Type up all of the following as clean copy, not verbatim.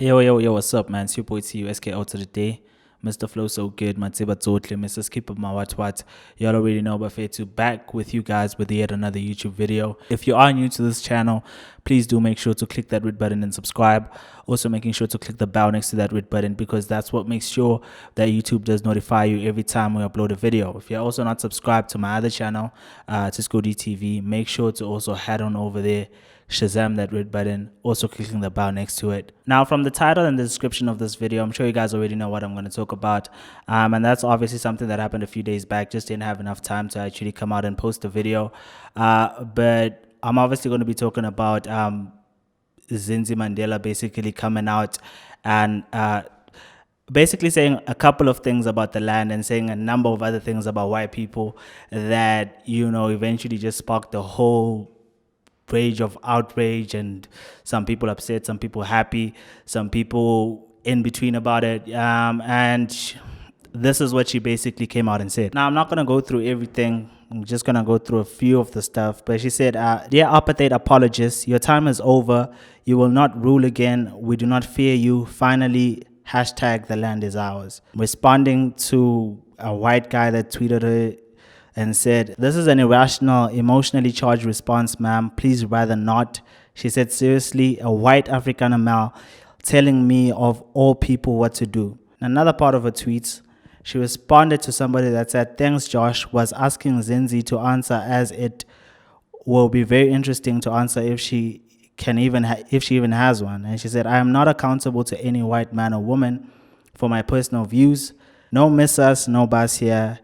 Yo, what's up, man? It's your boy T SK out to the day. Mr. Flow so good, Matsiba Totle, Mr. Skip of my what. Y'all already know, but fair to back with you guys with yet another YouTube video. If you are new to this channel, please do make sure to click that red button and subscribe. Also making sure to click the bell next to that red button because that's what makes sure that YouTube does notify you every time we upload a video. If you're also not subscribed to my other channel, Cisco DTV, make sure to also head on over there, Shazam that red button, also clicking the bell next to it. Now, from the title and the description of this video, I'm sure you guys already know what I'm going to talk about. And that's obviously something that happened a few days back. Just didn't have enough time to actually come out and post a video. But I'm obviously going to be talking about Zinzi Mandela basically coming out and basically saying a couple of things about the land and saying a number of other things about white people that, eventually just sparked the whole rage of outrage, and some people upset, some people happy, some people in between about it. And this is what she basically came out and said. Now, I'm not going to go through everything. I'm just going to go through a few of the stuff. But she said, dear apartheid apologists, your time is over. You will not rule again. We do not fear you. Finally, hashtag the land is ours. Responding to a white guy that tweeted her and said, this is an irrational, emotionally charged response, ma'am. Please rather not. She said, seriously, a white Afrikaner male telling me of all people what to do. Another part of her tweets, she responded to somebody that said, thanks, Josh, was asking Zinzi to answer, as it will be very interesting to answer if she even has one. And she said, I am not accountable to any white man or woman for my personal views. No miss us, no bus here.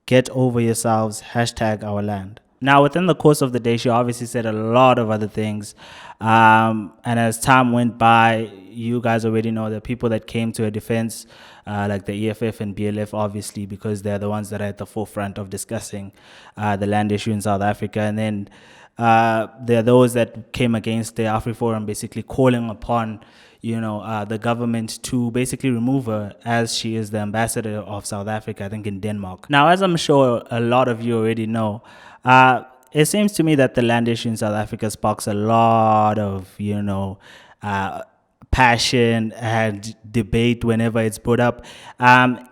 Get over yourselves, hashtag our land. Now, within the course of the day, she obviously said a lot of other things. And as time went by, you guys already know the people that came to her defense, like the EFF and BLF, obviously, because they're the ones that are at the forefront of discussing the land issue in South Africa. And then there are those that came against the AfriForum, basically calling upon the government to basically remove her, as she is the ambassador of South Africa, I think, in Denmark. Now, as I'm sure a lot of you already know, it seems to me that the land issue in South Africa sparks a lot of, passion and debate whenever it's brought up.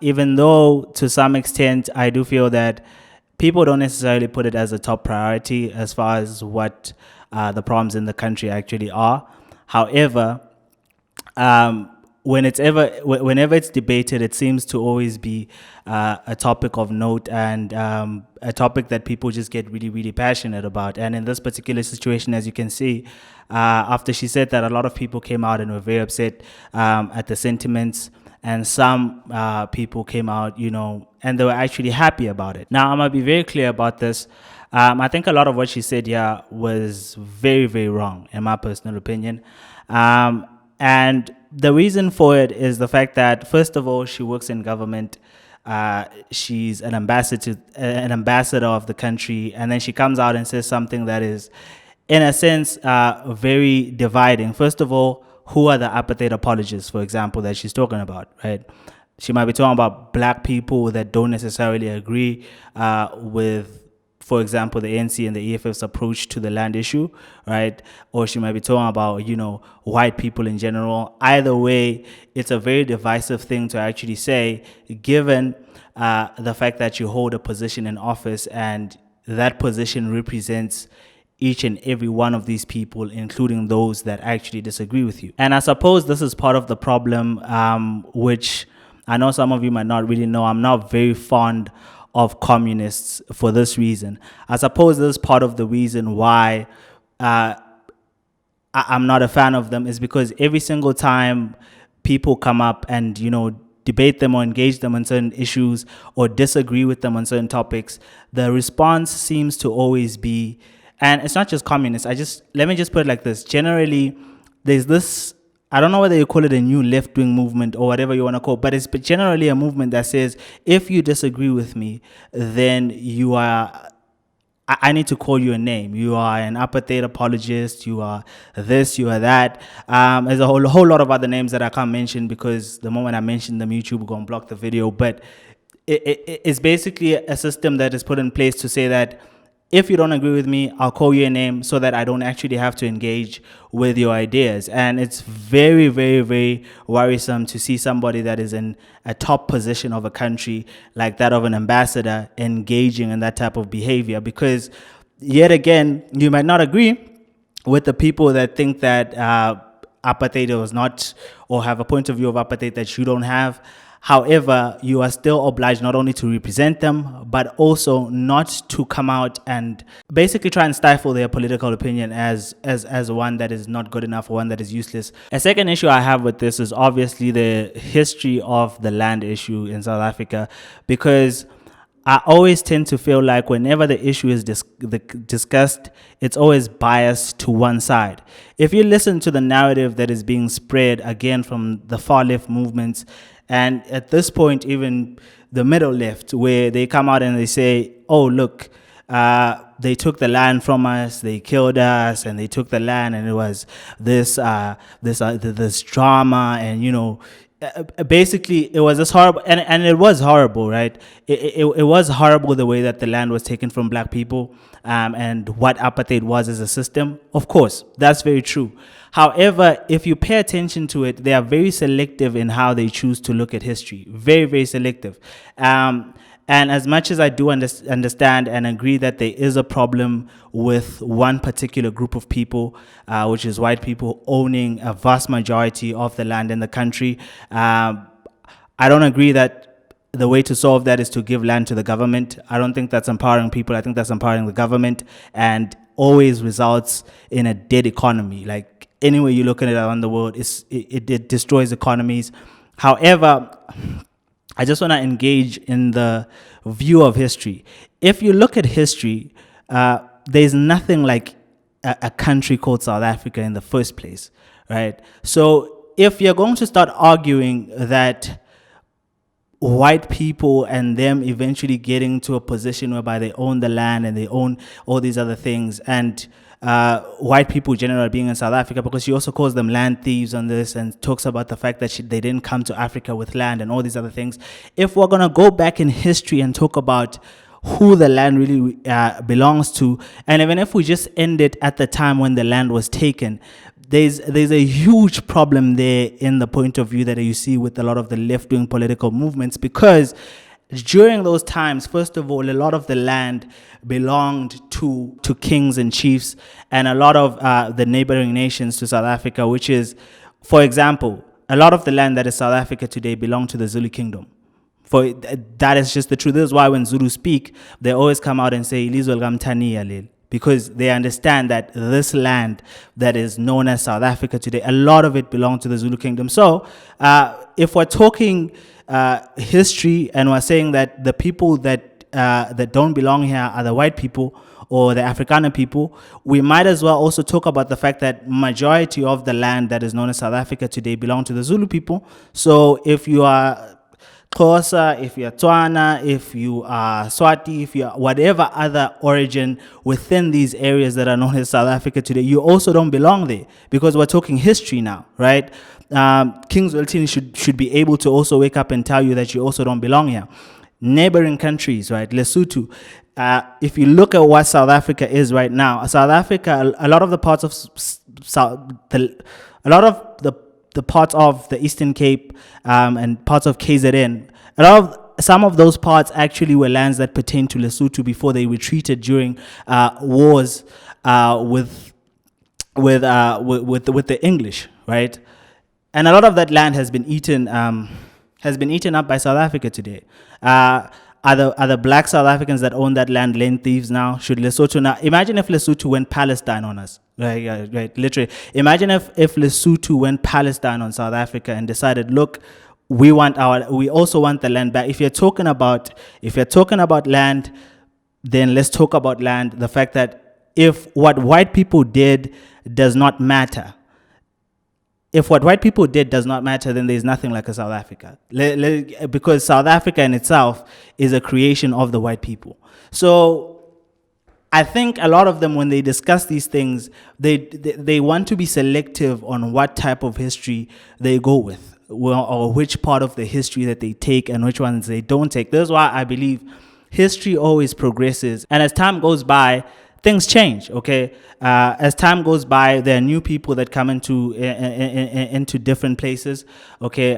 Even though to some extent, I do feel that people don't necessarily put it as a top priority as far as what the problems in the country actually are. However, whenever it's debated, it seems to always be a topic of note, and a topic that people just get really, really passionate about. And in this particular situation, as you can see, after she said that, a lot of people came out and were very upset at the sentiments, and some people came out, and they were actually happy about it. Now, I'm going to be very clear about this. I think a lot of what she said here was very, very wrong, in my personal opinion. And the reason for it is the fact that, first of all, she works in government. She's an ambassador of the country. And then she comes out and says something that is, in a sense, very dividing. First of all, who are the apartheid apologists, for example, that she's talking about, right? She might be talking about black people that don't necessarily agree with, for example, the ANC and the EFF's approach to the land issue, right? Or she might be talking about, white people in general. Either way, it's a very divisive thing to actually say, given the fact that you hold a position in office, and that position represents each and every one of these people, including those that actually disagree with you. And I suppose this is part of the problem, which I know some of you might not really know. I'm not very fond of communists for this reason. I suppose this is part of the reason why I'm not a fan of them, is because every single time people come up and, debate them or engage them on certain issues or disagree with them on certain topics, the response seems to always be, and it's not just communists, let me just put it like this. Generally, there's this, I don't know whether you call it a new left-wing movement or whatever you want to call it, but it's generally a movement that says, if you disagree with me, then you are, I need to call you a name. You are an apartheid apologist. You are this, you are that. There's a whole lot of other names that I can't mention, because the moment I mention them, YouTube will go and block the video. But it's basically a system that is put in place to say that If you don't agree with me, I'll call you a name so that I don't actually have to engage with your ideas. And it's very, very, very worrisome to see somebody that is in a top position of a country like that of an ambassador engaging in that type of behavior, because yet again, you might not agree with the people that think that apartheid was not, or have a point of view of apartheid that you don't have. However, you are still obliged not only to represent them, but also not to come out and basically try and stifle their political opinion as one that is not good enough or one that is useless. A second issue I have with this is obviously the history of the land issue in South Africa, because I always tend to feel like whenever the issue is discussed, it's always biased to one side. If you listen to the narrative that is being spread, again, from the far left movements, and at this point, even the middle left, where they come out and they say, oh, look, they took the land from us, they killed us, and they took the land, and it was this drama, and, you know, basically it was this horrible, and it was horrible, right? It was horrible the way that the land was taken from black people, and what apartheid was as a system. Of course, that's very true. However, if you pay attention to it, they are very selective in how they choose to look at history. Very, very selective. And as much as I do understand and agree that there is a problem with one particular group of people, which is white people owning a vast majority of the land in the country, I don't agree that the way to solve that is to give land to the government. I don't think that's empowering people. I think that's empowering the government, and always results in a dead economy. Like, anywhere you look at it around the world, it destroys economies. However, I just want to engage in the view of history. If you look at history, there's nothing like a country called South Africa in the first place, right? So if you're going to start arguing that white people and them eventually getting to a position whereby they own the land and they own all these other things, and white people generally being in South Africa, because she also calls them land thieves on this and talks about the fact that they didn't come to Africa with land and all these other things. If we're going to go back in history and talk about who the land really belongs to, and even if we just end it at the time when the land was taken, there's a huge problem there in the point of view that you see with a lot of the left-wing political movements, because during those times, first of all, a lot of the land belonged to kings and chiefs, and a lot of the neighboring nations to South Africa, which is, for example, a lot of the land that is South Africa today belonged to the Zulu kingdom. For that is just the truth. This is why when Zulu speak, they always come out and say, "Ilizwe likamthaniya leli," because they understand that this land that is known as South Africa today, a lot of it belonged to the Zulu kingdom. So if we're talking history and we're saying that the people that don't belong here are the white people or the Afrikaner people, we might as well also talk about the fact that majority of the land that is known as South Africa today belong to the Zulu people. So if you are Xhosa, if you're Tswana, if you are Swati, if you're whatever other origin within these areas that are known as South Africa today, you also don't belong there, because we're talking history now, right? Kings Weltini should be able to also wake up and tell you that you also don't belong here. Neighboring countries, right? Lesotho. If you look at what South Africa is right now, South Africa, a lot of the parts of the parts of the Eastern Cape and parts of KZN, some of those parts actually were lands that pertained to Lesotho before they retreated during wars with the English, right? And a lot of that land has been eaten up by South Africa today. Are the black South Africans that own that land thieves now? Should Lesotho now? Imagine if Lesotho went Palestine on us. Right, literally. Imagine if Lesotho went Palestine on South Africa and decided, look, we also want the land back. If you're talking about land, then let's talk about land. The fact that if what white people did does not matter, then there's nothing like a South Africa. Because South Africa in itself is a creation of the white people. So I think a lot of them, when they discuss these things, they want to be selective on what type of history they go with, or which part of the history that they take and which ones they don't take. That's why I believe history always progresses, and as time goes by, things change. Okay, as time goes by, there are new people that come into different places. Okay,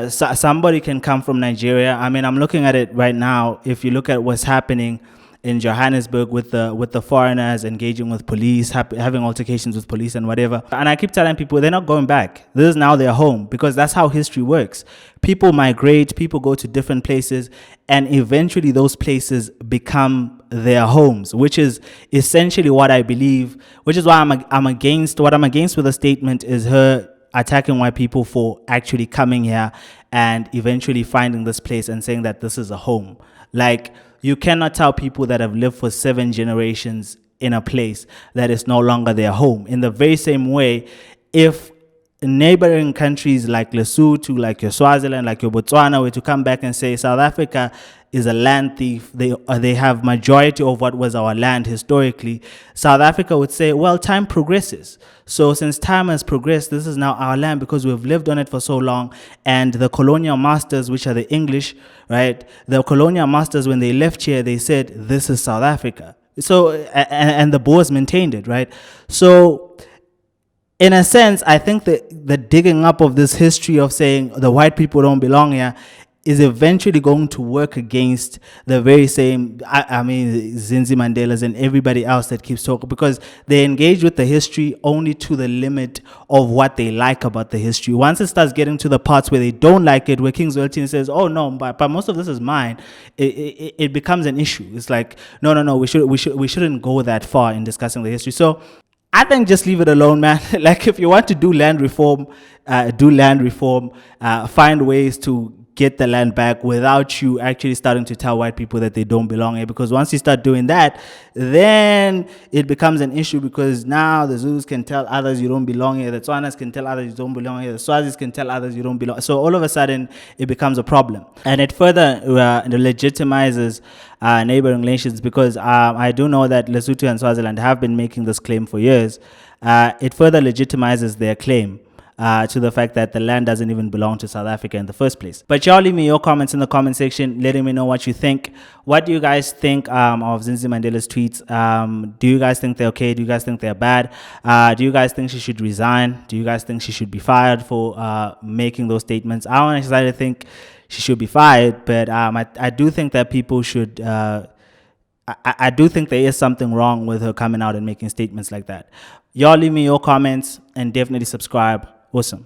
somebody can come from Nigeria. I mean, I'm looking at it right now. If you look at what's happening in Johannesburg with the foreigners engaging with police, having altercations with police and whatever. And I keep telling people they're not going back. This is now their home, because that's how history works. People migrate, people go to different places, and eventually those places become their homes, which is essentially what I believe, which is why I'm against with the statement is her attacking white people for actually coming here and eventually finding this place and saying that this is a home. Like, you cannot tell people that have lived for 7 generations in a place that is no longer their home. In the very same way, if neighboring countries like Lesotho, like your Swaziland, like your Botswana were to come back and say South Africa is a land thief, they have majority of what was our land historically, South Africa would say, well, time progresses. So since time has progressed, this is now our land because we've lived on it for so long. And the colonial masters, which are the English, right? The colonial masters, when they left here, they said, this is South Africa. So, and the Boers maintained it, right? So, in a sense, I think that the digging up of this history of saying the white people don't belong here is eventually going to work against the very same, I mean, Zinzi Mandela's and everybody else that keeps talking, because they engage with the history only to the limit of what they like about the history. Once it starts getting to the parts where they don't like it, where King's Weltin says, oh no, but most of this is mine, it becomes an issue. It's like, no, we shouldn't go that far in discussing the history. So I think just leave it alone, man. Like, if you want to do land reform, find ways to get the land back without you actually starting to tell white people that they don't belong here. Because once you start doing that, then it becomes an issue, because now the Zulus can tell others you don't belong here, the Tswanas can tell others you don't belong here, the Swazis can tell others you don't belong. So all of a sudden, it becomes a problem. And it further legitimizes neighboring nations, because I do know that Lesotho and Swaziland have been making this claim for years. It further legitimizes their claim to the fact that the land doesn't even belong to South Africa in the first place. But y'all leave me your comments in the comment section, letting me know what you think. What do you guys think of Zinzi Mandela's tweets? Do you guys think they're okay? Do you guys think they're bad? Do you guys think she should resign? Do you guys think she should be fired for making those statements? I don't necessarily think she should be fired, but I do think that people should... I do think there is something wrong with her coming out and making statements like that. Y'all leave me your comments and definitely subscribe. Awesome.